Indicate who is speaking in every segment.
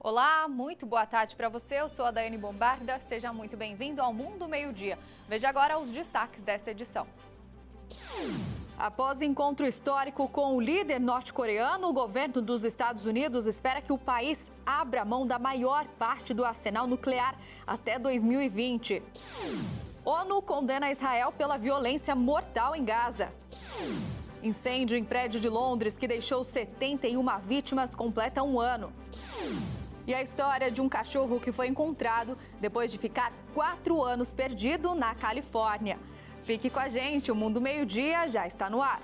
Speaker 1: Olá, muito boa tarde para você. Eu sou a Daiane Bombarda. Seja muito bem-vindo ao Mundo Meio-Dia. Veja agora os destaques dessa edição. Após encontro histórico com o líder norte-coreano, o governo dos Estados Unidos espera que o país abra mão da maior parte do arsenal nuclear até 2020. ONU condena Israel pela violência mortal em Gaza. Incêndio em prédio de Londres que deixou 71 vítimas completa um ano. E a história de um cachorro que foi encontrado depois de ficar 4 anos perdido na Califórnia. Fique com a gente, o Mundo Meio-Dia já está no ar.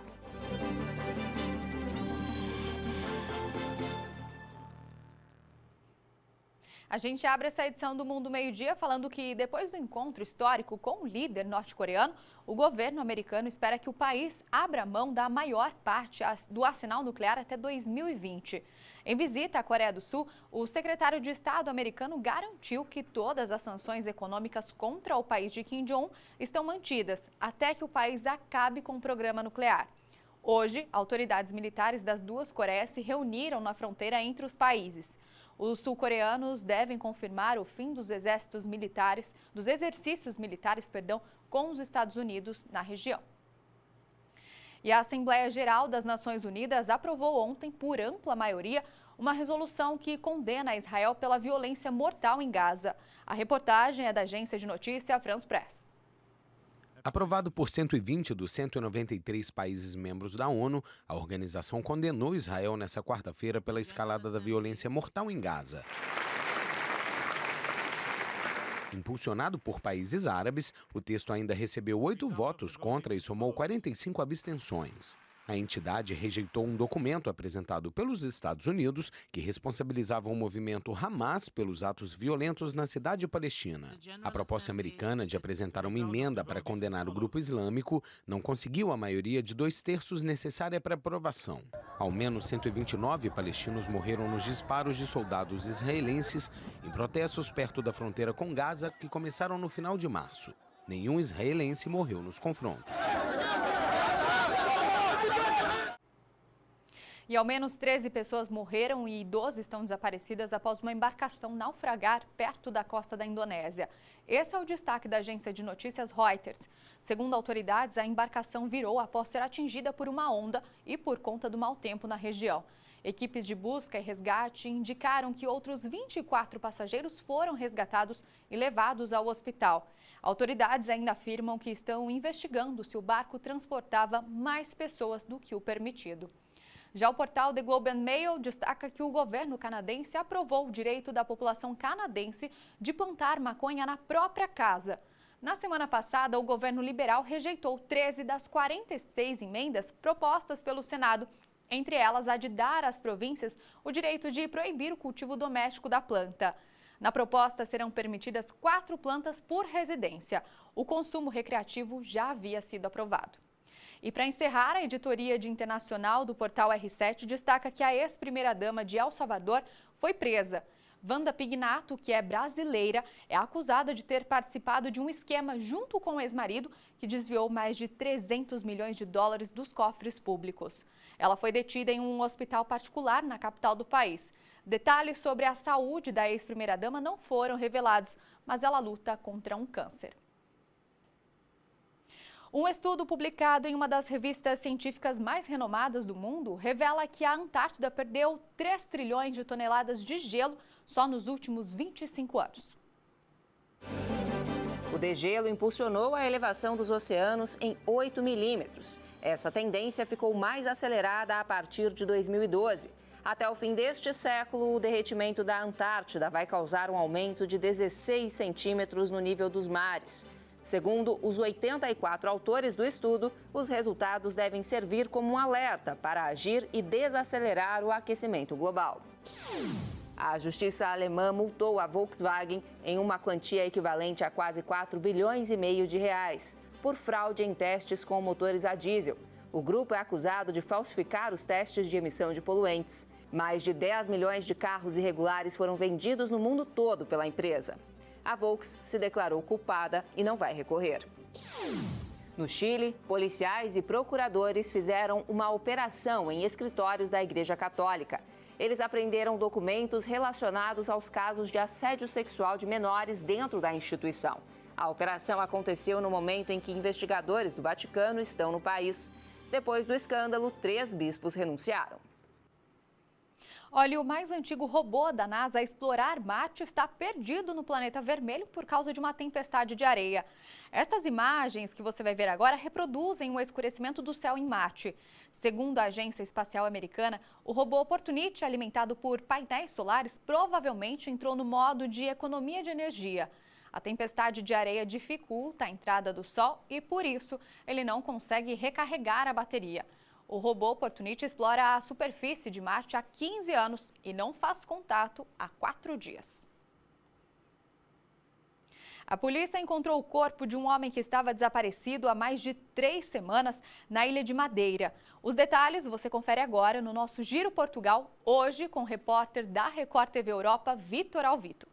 Speaker 1: A gente abre essa edição do Mundo Meio-Dia falando que depois do encontro histórico com o líder norte-coreano, o governo americano espera que o país abra mão da maior parte do arsenal nuclear até 2020. Em visita à Coreia do Sul, o secretário de Estado americano garantiu que todas as sanções econômicas contra o país de Kim Jong-un estão mantidas até que o país acabe com o programa nuclear. Hoje, autoridades militares das duas Coreias se reuniram na fronteira entre os países. Os sul-coreanos devem confirmar o fim dos exercícios militares, com os Estados Unidos na região. E a Assembleia Geral das Nações Unidas aprovou ontem, por ampla maioria, uma resolução que condena Israel pela violência mortal em Gaza. A reportagem é da agência de notícia France Press.
Speaker 2: Aprovado por 120 dos 193 países membros da ONU, a organização condenou Israel nesta quarta-feira pela escalada da violência mortal em Gaza. Impulsionado por países árabes, o texto ainda recebeu 8 votos contra e somou 45 abstenções. A entidade rejeitou um documento apresentado pelos Estados Unidos que responsabilizava o movimento Hamas pelos atos violentos na cidade palestina. A proposta americana de apresentar uma emenda para condenar o grupo islâmico não conseguiu a maioria de 2/3 necessária para aprovação. Ao menos 129 palestinos morreram nos disparos de soldados israelenses em protestos perto da fronteira com Gaza que começaram no final de março. Nenhum israelense morreu nos confrontos.
Speaker 1: E ao menos 13 pessoas morreram e 12 estão desaparecidas após uma embarcação naufragar perto da costa da Indonésia. Esse é o destaque da agência de notícias Reuters. Segundo autoridades, a embarcação virou após ser atingida por uma onda e por conta do mau tempo na região. Equipes de busca e resgate indicaram que outros 24 passageiros foram resgatados e levados ao hospital. Autoridades ainda afirmam que estão investigando se o barco transportava mais pessoas do que o permitido. Já o portal The Globe and Mail destaca que o governo canadense aprovou o direito da população canadense de plantar maconha na própria casa. Na semana passada, o governo liberal rejeitou 13 das 46 emendas propostas pelo Senado, entre elas a de dar às províncias o direito de proibir o cultivo doméstico da planta. Na proposta serão permitidas 4 plantas por residência. O consumo recreativo já havia sido aprovado. E para encerrar, a editoria de internacional do portal R7 destaca que a ex-primeira-dama de El Salvador foi presa. Wanda Pignato, que é brasileira, é acusada de ter participado de um esquema junto com o ex-marido que desviou mais de 300 milhões de dólares dos cofres públicos. Ela foi detida em um hospital particular na capital do país. Detalhes sobre a saúde da ex-primeira-dama não foram revelados, mas ela luta contra um câncer. Um estudo publicado em uma das revistas científicas mais renomadas do mundo revela que a Antártida perdeu 3 trilhões de toneladas de gelo só nos últimos 25 anos.
Speaker 3: O degelo impulsionou a elevação dos oceanos em 8 milímetros. Essa tendência ficou mais acelerada a partir de 2012. Até o fim deste século, o derretimento da Antártida vai causar um aumento de 16 centímetros no nível dos mares. Segundo os 84 autores do estudo, os resultados devem servir como um alerta para agir e desacelerar o aquecimento global. A justiça alemã multou a Volkswagen em uma quantia equivalente a quase 4 bilhões e meio de reais por fraude em testes com motores a diesel. O grupo é acusado de falsificar os testes de emissão de poluentes. Mais de 10 milhões de carros irregulares foram vendidos no mundo todo pela empresa. A Volks se declarou culpada e não vai recorrer. No Chile, policiais e procuradores fizeram uma operação em escritórios da Igreja Católica. Eles apreenderam documentos relacionados aos casos de assédio sexual de menores dentro da instituição. A operação aconteceu no momento em que investigadores do Vaticano estão no país. Depois do escândalo, 3 bispos renunciaram.
Speaker 1: Olha, o mais antigo robô da NASA a explorar Marte está perdido no planeta vermelho por causa de uma tempestade de areia. Estas imagens que você vai ver agora reproduzem o escurecimento do céu em Marte. Segundo a Agência Espacial Americana, o robô Opportunity, alimentado por painéis solares, provavelmente entrou no modo de economia de energia. A tempestade de areia dificulta a entrada do Sol e, por isso, ele não consegue recarregar a bateria. O robô Opportunity explora a superfície de Marte há 15 anos e não faz contato há 4 dias. A polícia encontrou o corpo de um homem que estava desaparecido há mais de 3 semanas na Ilha de Madeira. Os detalhes você confere agora no nosso Giro Portugal, hoje com o repórter da Record TV Europa, Vítor Alvito.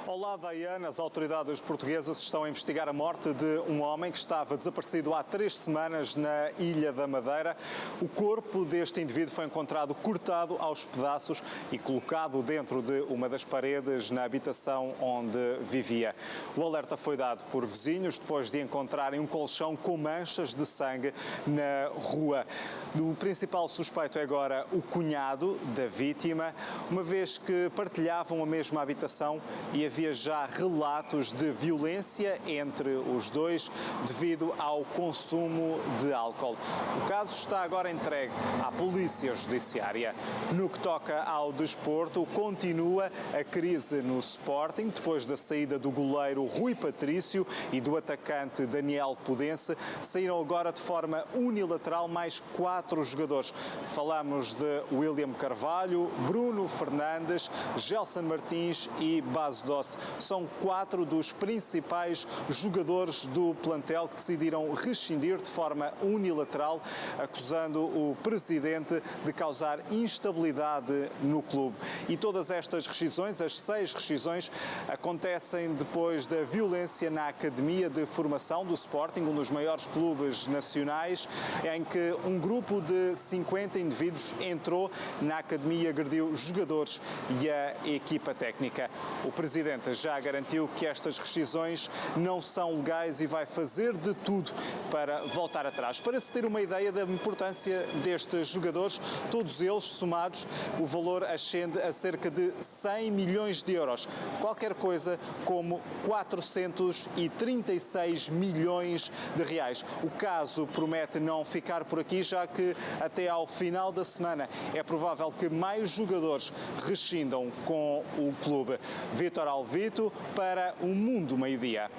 Speaker 4: Olá, Daiane. As autoridades portuguesas estão a investigar a morte de um homem que estava desaparecido há 3 semanas na Ilha da Madeira. O corpo deste indivíduo foi encontrado cortado aos pedaços e colocado dentro de uma das paredes na habitação onde vivia. O alerta foi dado por vizinhos depois de encontrarem um colchão com manchas de sangue na rua. O principal suspeito é agora o cunhado da vítima, uma vez que partilhavam a mesma habitação e havia já relatos de violência entre os dois devido ao consumo de álcool. O caso está agora entregue à Polícia Judiciária. No que toca ao desporto, continua a crise no Sporting, depois da saída do goleiro Rui Patrício e do atacante Daniel Pudense. Saíram agora de forma unilateral mais 4 jogadores. Falamos de William Carvalho, Bruno Fernandes, Gelson Martins e Bas Doce. São 4 dos principais jogadores do plantel que decidiram rescindir de forma unilateral, acusando o presidente de causar instabilidade no clube. E todas estas rescisões, as 6 rescisões, acontecem depois da violência na Academia de Formação do Sporting, um dos maiores clubes nacionais, em que um grupo de 50 indivíduos entrou na Academia, agrediu jogadores e a equipa técnica. O presidente já garantiu que estas rescisões não são legais e vai fazer de tudo para voltar atrás. Para se ter uma ideia da importância destes jogadores, todos eles somados, o valor ascende a cerca de 100 milhões de euros. Qualquer coisa como 436 milhões de reais. O caso promete não ficar por aqui, já que até ao final da semana é provável que mais jogadores rescindam com o clube. Vítor Alvito para o Mundo Meio-Dia.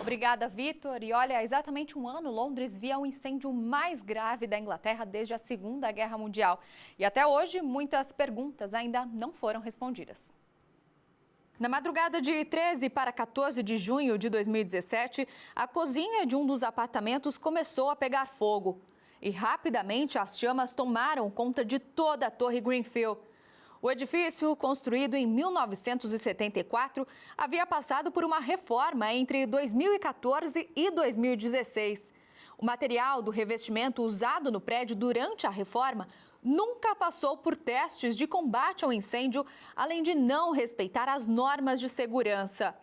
Speaker 1: Obrigada, Vítor. E olha, há exatamente um ano, Londres via o incêndio mais grave da Inglaterra desde a Segunda Guerra Mundial. E até hoje, muitas perguntas ainda não foram respondidas. Na madrugada de 13 para 14 de junho de 2017, a cozinha de um dos apartamentos começou a pegar fogo. E rapidamente as chamas tomaram conta de toda a Torre Greenfield. O edifício, construído em 1974, havia passado por uma reforma entre 2014 e 2016. O material do revestimento usado no prédio durante a reforma nunca passou por testes de combate ao incêndio, além de não respeitar as normas de segurança.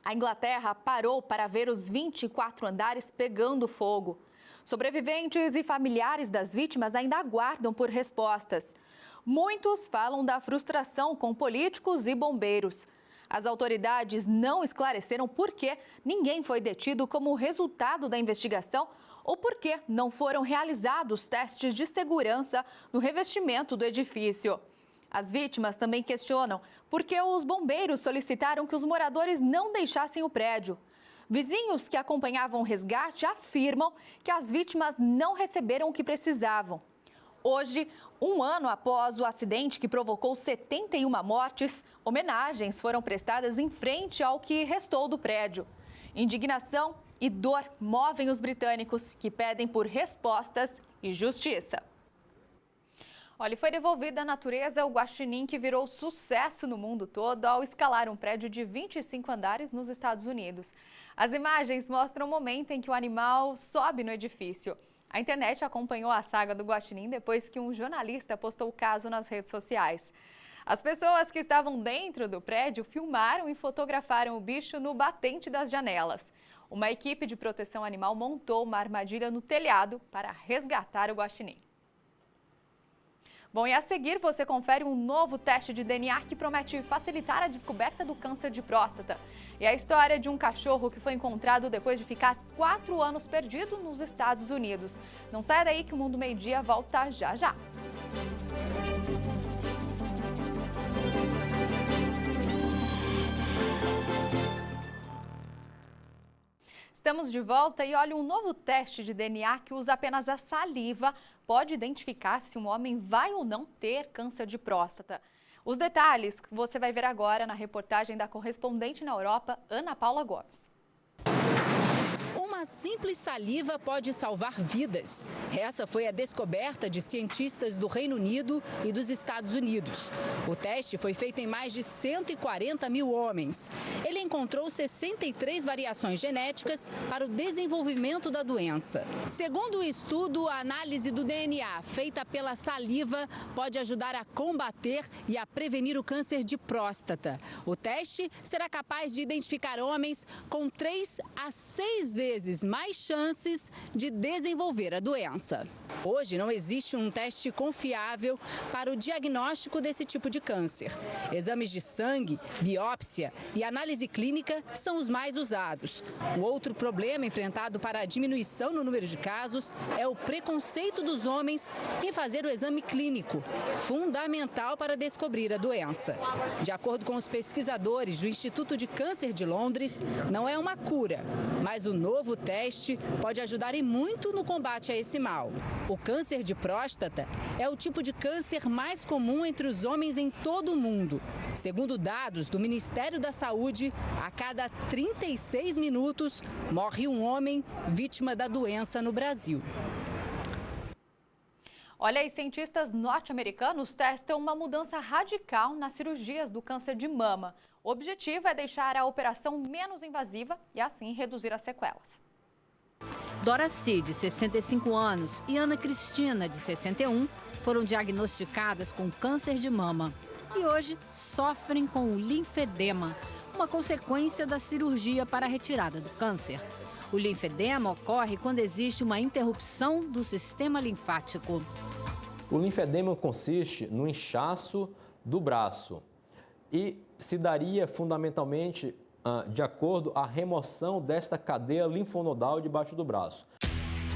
Speaker 1: A Inglaterra parou para ver os 24 andares pegando fogo. Sobreviventes e familiares das vítimas ainda aguardam por respostas. Muitos falam da frustração com políticos e bombeiros. As autoridades não esclareceram por que ninguém foi detido como resultado da investigação ou por que não foram realizados testes de segurança no revestimento do edifício. As vítimas também questionam por que os bombeiros solicitaram que os moradores não deixassem o prédio. Vizinhos que acompanhavam o resgate afirmam que as vítimas não receberam o que precisavam. Hoje, um ano após o acidente que provocou 71 mortes, homenagens foram prestadas em frente ao que restou do prédio. Indignação e dor movem os britânicos, que pedem por respostas e justiça. Olha, foi devolvida à natureza o guaxinim que virou sucesso no mundo todo ao escalar um prédio de 25 andares nos Estados Unidos. As imagens mostram o momento em que o animal sobe no edifício. A internet acompanhou a saga do guaxinim depois que um jornalista postou o caso nas redes sociais. As pessoas que estavam dentro do prédio filmaram e fotografaram o bicho no batente das janelas. Uma equipe de proteção animal montou uma armadilha no telhado para resgatar o guaxinim. Bom, e a seguir você confere um novo teste de DNA que promete facilitar a descoberta do câncer de próstata. E a história de um cachorro que foi encontrado depois de ficar 4 anos perdido nos Estados Unidos. Não saia daí que o Mundo Meio-Dia volta já já. Estamos de volta e olha, um novo teste de DNA que usa apenas a saliva pode identificar se um homem vai ou não ter câncer de próstata. Os detalhes você vai ver agora na reportagem da correspondente na Europa, Ana Paula Gomes.
Speaker 5: Uma simples saliva pode salvar vidas. Essa foi a descoberta de cientistas do Reino Unido e dos Estados Unidos. O teste foi feito em mais de 140 mil homens. Ele encontrou 63 variações genéticas para o desenvolvimento da doença. Segundo o estudo, a análise do DNA feita pela saliva pode ajudar a combater e a prevenir o câncer de próstata. O teste será capaz de identificar homens com 3 a 6 vezes mais chances de desenvolver a doença. Hoje não existe um teste confiável para o diagnóstico desse tipo de câncer. Exames de sangue, biópsia e análise clínica são os mais usados. O outro problema enfrentado para a diminuição no número de casos é o preconceito dos homens em fazer o exame clínico, fundamental para descobrir a doença. De acordo com os pesquisadores do Instituto de Câncer de Londres, não é uma cura, mas o novo teste pode ajudar e muito no combate a esse mal. O câncer de próstata é o tipo de câncer mais comum entre os homens em todo o mundo. Segundo dados do Ministério da Saúde, a cada 36 minutos morre um homem vítima da doença no Brasil.
Speaker 1: Olha, e cientistas norte-americanos testam uma mudança radical nas cirurgias do câncer de mama. O objetivo é deixar a operação menos invasiva e assim reduzir as sequelas.
Speaker 6: Doraci, de 65 anos, e Ana Cristina, de 61, foram diagnosticadas com câncer de mama e hoje sofrem com o linfedema, uma consequência da cirurgia para a retirada do câncer. O linfedema ocorre quando existe uma interrupção do sistema linfático.
Speaker 7: O linfedema consiste no inchaço do braço e se daria fundamentalmente de acordo à remoção desta cadeia linfonodal debaixo do braço.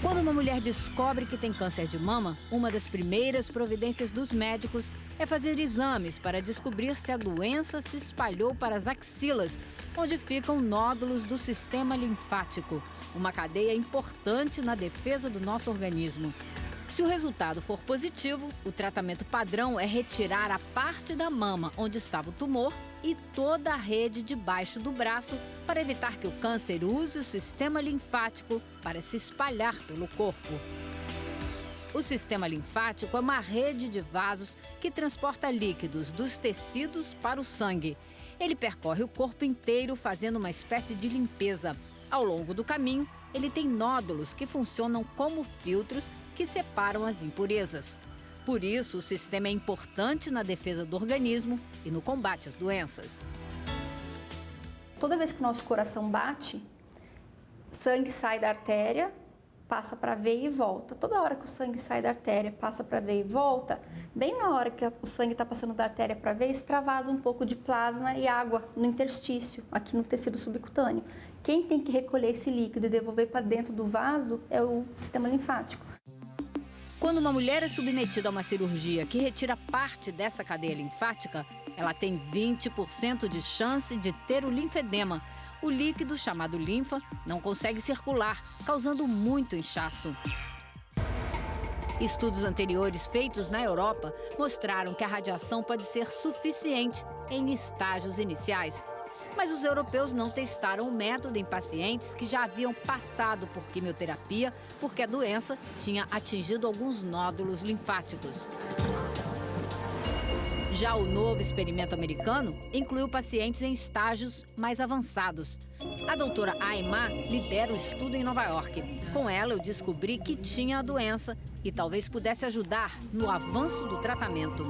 Speaker 6: Quando uma mulher descobre que tem câncer de mama, uma das primeiras providências dos médicos é fazer exames para descobrir se a doença se espalhou para as axilas, onde ficam nódulos do sistema linfático, uma cadeia importante na defesa do nosso organismo. Se o resultado for positivo, o tratamento padrão é retirar a parte da mama onde estava o tumor e toda a rede debaixo do braço para evitar que o câncer use o sistema linfático para se espalhar pelo corpo. O sistema linfático é uma rede de vasos que transporta líquidos dos tecidos para o sangue. Ele percorre o corpo inteiro fazendo uma espécie de limpeza. Ao longo do caminho, ele tem nódulos que funcionam como filtros que separam as impurezas. Por isso, o sistema é importante na defesa do organismo e no combate às doenças.
Speaker 8: Toda vez que o nosso coração bate, sangue sai da artéria, passa para a veia e volta. Toda hora que o sangue sai da artéria, passa para a veia e volta, bem na hora que o sangue está passando da artéria para a veia, extravasa um pouco de plasma e água no interstício, aqui no tecido subcutâneo. Quem tem que recolher esse líquido e devolver para dentro do vaso é o sistema linfático.
Speaker 6: Quando uma mulher é submetida a uma cirurgia que retira parte dessa cadeia linfática, ela tem 20% de chance de ter o linfedema. O líquido, chamado linfa, não consegue circular, causando muito inchaço. Estudos anteriores feitos na Europa mostraram que a radiação pode ser suficiente em estágios iniciais. Mas os europeus não testaram o método em pacientes que já haviam passado por quimioterapia, porque a doença tinha atingido alguns nódulos linfáticos. Já o novo experimento americano incluiu pacientes em estágios mais avançados. A doutora Aima lidera o estudo em Nova York. Com ela, eu descobri que tinha a doença e talvez pudesse ajudar no avanço do tratamento.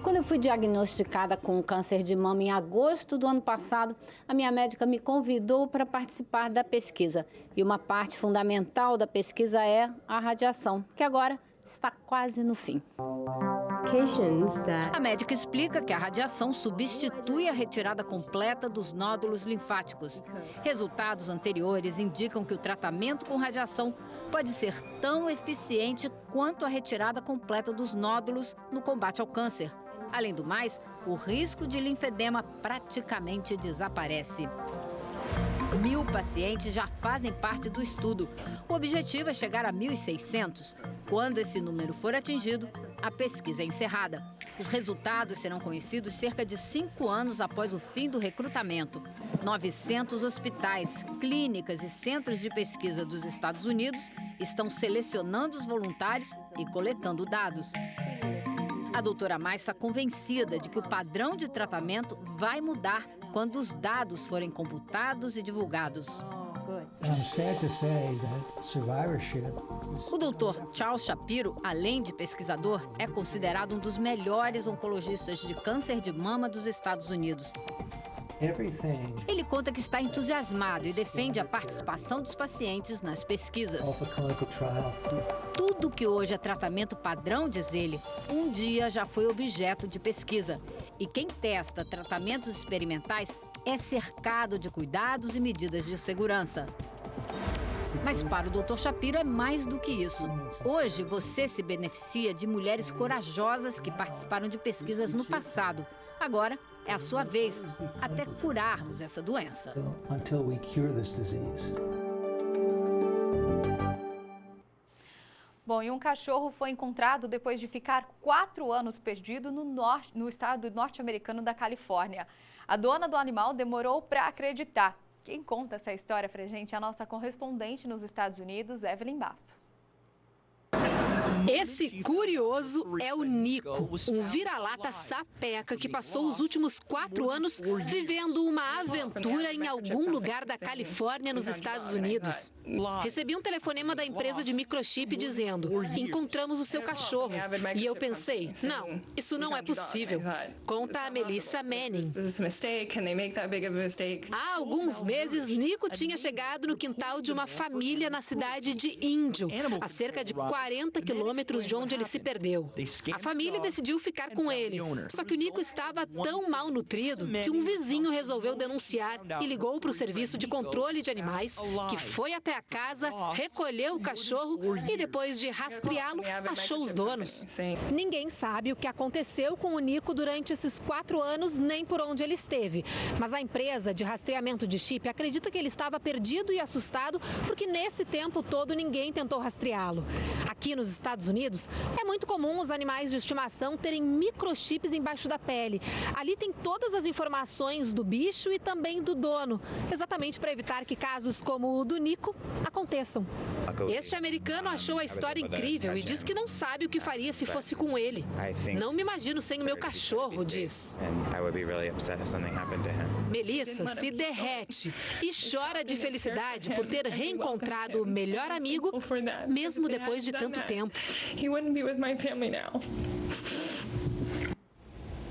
Speaker 5: Quando eu fui diagnosticada com câncer de mama em agosto do ano passado, a minha médica me convidou para participar da pesquisa. E uma parte fundamental da pesquisa é a radiação, que agora está quase no fim.
Speaker 6: A médica explica que a radiação substitui a retirada completa dos nódulos linfáticos. Resultados anteriores indicam que o tratamento com radiação pode ser tão eficiente quanto a retirada completa dos nódulos no combate ao câncer. Além do mais, o risco de linfedema praticamente desaparece. 1.000 pacientes já fazem parte do estudo. O objetivo é chegar a 1.600. Quando esse número for atingido, a pesquisa é encerrada. Os resultados serão conhecidos cerca de 5 anos após o fim do recrutamento. 900 hospitais, clínicas e centros de pesquisa dos Estados Unidos estão selecionando os voluntários e coletando dados. A doutora Mais está convencida de que o padrão de tratamento vai mudar quando os dados forem computados e divulgados. O doutor Charles Shapiro, além de pesquisador, é considerado um dos melhores oncologistas de câncer de mama dos Estados Unidos. Ele conta que está entusiasmado e defende a participação dos pacientes nas pesquisas. Tudo que hoje é tratamento padrão, diz ele, um dia já foi objeto de pesquisa. E quem testa tratamentos experimentais é cercado de cuidados e medidas de segurança. Mas para o Dr. Shapiro é mais do que isso. Hoje você se beneficia de mulheres corajosas que participaram de pesquisas no passado. Agora é a sua vez, até curarmos essa doença.
Speaker 1: Bom, e um cachorro foi encontrado depois de ficar 4 anos perdido no estado norte-americano da Califórnia. A dona do animal demorou para acreditar. Quem conta essa história pra gente é a nossa correspondente nos Estados Unidos, Evelyn Bastos.
Speaker 9: Esse curioso é o Nico, um vira-lata sapeca que passou os últimos 4 anos vivendo uma aventura em algum lugar da Califórnia, nos Estados Unidos. Recebi um telefonema da empresa de microchip dizendo: encontramos o seu cachorro. E eu pensei, não, isso não é possível. Conta a Melissa Manning. Há alguns meses, Nico tinha chegado no quintal de uma família na cidade de Índio, a cerca de 40 quilômetros de onde ele se perdeu. A família decidiu ficar com ele, só que o Nico estava tão mal nutrido que um vizinho resolveu denunciar e ligou para o serviço de controle de animais, que foi até a casa, recolheu o cachorro e depois de rastreá-lo, achou os donos. Ninguém sabe o que aconteceu com o Nico durante esses 4 anos, nem por onde ele esteve. Mas a empresa de rastreamento de chip acredita que ele estava perdido e assustado porque nesse tempo todo ninguém tentou rastreá-lo. Aqui nos Estados Unidos, é muito comum os animais de estimação terem microchips embaixo da pele. Ali tem todas as informações do bicho e também do dono, exatamente para evitar que casos como o do Nico aconteçam. Este americano achou a história incrível e diz que não sabe o que faria se fosse com ele. Não me imagino sem o meu cachorro, diz. Melissa se derrete e chora de felicidade por ter reencontrado o melhor amigo, mesmo depois de tanto tempo.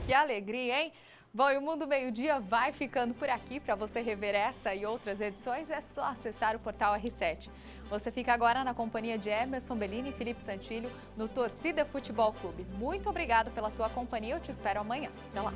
Speaker 1: Que alegria, hein? Bom, e o Mundo Meio-Dia vai ficando por aqui. Para você rever essa e outras edições, é só acessar o portal R7. Você fica agora na companhia de Emerson Bellini e Felipe Santillo no Torcida Futebol Clube. Muito obrigada pela tua companhia. Eu te espero amanhã. Até lá.